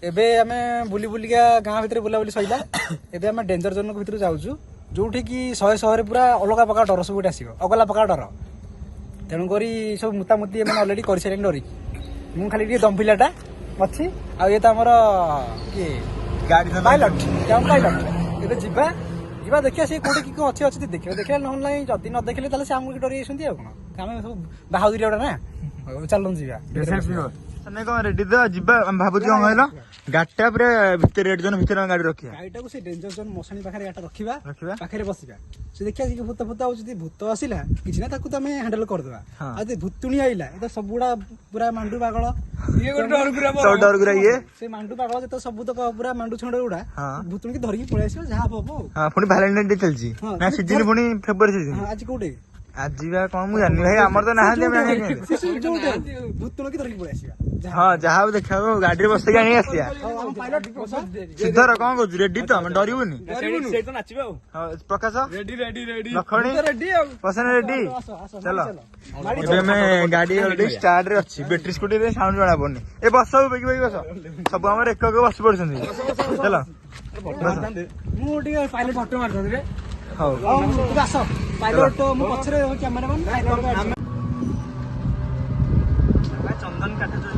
एबे आमे बुली बुलिका गाँ भितर बुलाबुली सैला एबे आमे डेंजर जोन भितर जाउछु जोठी कि 100 रे पूरा अलगा प्रकार डर सब आसिबो अगला प्रकार डर तेणु करी सब मुतामुती मैंने अलरेडी कर सारे डरी मु खाली टे दमफिलाटा अच्छी आ ये तो आमर किए गाड़ी पायलट क्या पायलट एबे जीवा जीवा देखिया से कोठी कि अच्छी अच्छी देखिया देखिया नहन नाही जदी न देखले ताले से हमकु डरी आसंती आ कोन आमे सब बाहादुरी ओडा ना चलन जीवा नहीं कौन रेडी तो जीवा भावुची कौन कहल गाड़ीटा पूरा भितर रेड जोन भितर गाड़ी रखिया गाड़ीटा को से डेंजर जोन मशानी पाखरे गाटा रखिबा पाखरे बसिबा से देखिया कि भूत भूत आउ जदी भूत आसिला किछ ना ताकू तमे हैंडल कर देबा आ जे भूतुणी आइला ए तो सबुडा पूरा मांडू पागल ये डर गुरा ये से मांडू पागल जे तो सब तो पूरा मांडू छंड उडा भूतुणी की धरकी पळे आसिबा जहा हबो हां पुनी वैलेंटाइन डे चलजी ना सीजन पुनी फेब्रुआरी सीजन आज कोडे आज जीवा कौन मु जानि भाई हमर तो नहा दे भूतुणी की धरकी पळे आसिबा हां जहा देखा गाड़ी रे बस के आनी आसिया पायलट सिद्धर कौन को रेडी तो हम डरिबुनी से तो नाचिबा हां प्रकाश रेडी रेडी रेडी लखणी रेडी पसन रेडी चलो एबे मैं गाड़ी ऑलरेडी स्टार्ट रे अछि बैटरी स्कूटी रे साउंड जणा पड़नी ए बस सब बेगी बेगी बस सब हमर एक के बस पड़छन चलो मु टी पायलट फोटो मार दे रे हां तू आस पायलट मु पछरे कैमरामैन पायलट चंदन काटे जो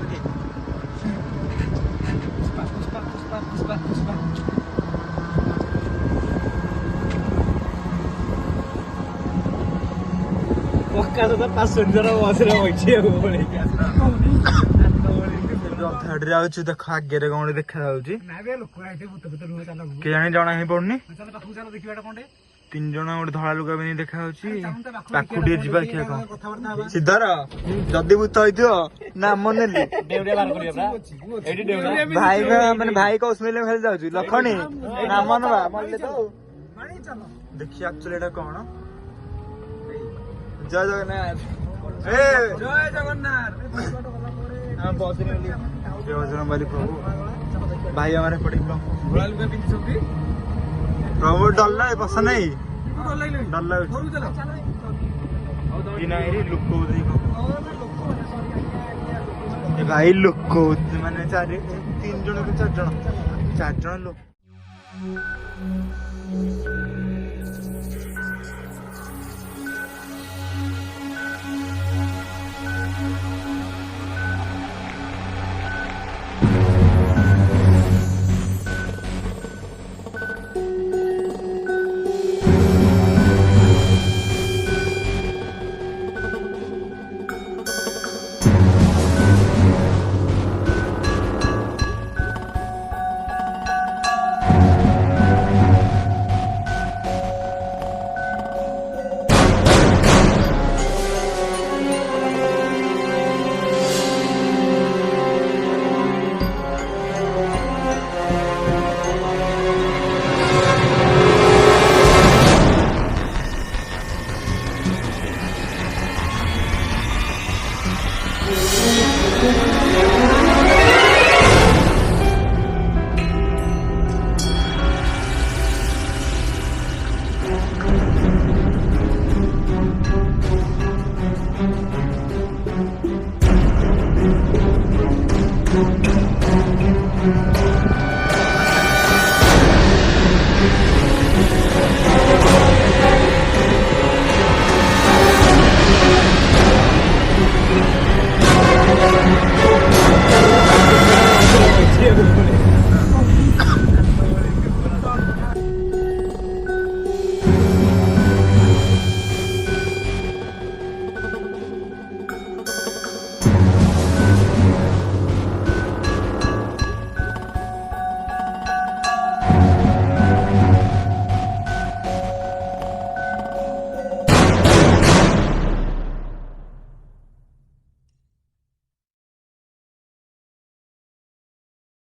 पक्का तो पैसेंजर बसरे बैठी थर्ड जाउछु देख आगे रे कोन देखा जाउछि के जाने जणा ही पड़नी तीन जण गोटे धड़ा लुगा भी देखा पाखु टे जीवा क्या कौन सिद्धार जदि भूत होइथियो नाम नेली भाई माने भाई को स्मेल में खेल जाउछि लखणी नाम नबा मल्ले तो देखिए एक्चुअली एटा कोन जय जगन्नाथ ए जय जगन्नाथ हां बहुत दिन जय बजरंगबली प्रभु भाई हमारे पड़े धड़ा लुगा पिंदी सबकी प्रभु डर लगे पसंद नहीं डर लगे लुक भाई लुक माने चार तीन जन को चार जन लोक Thank you.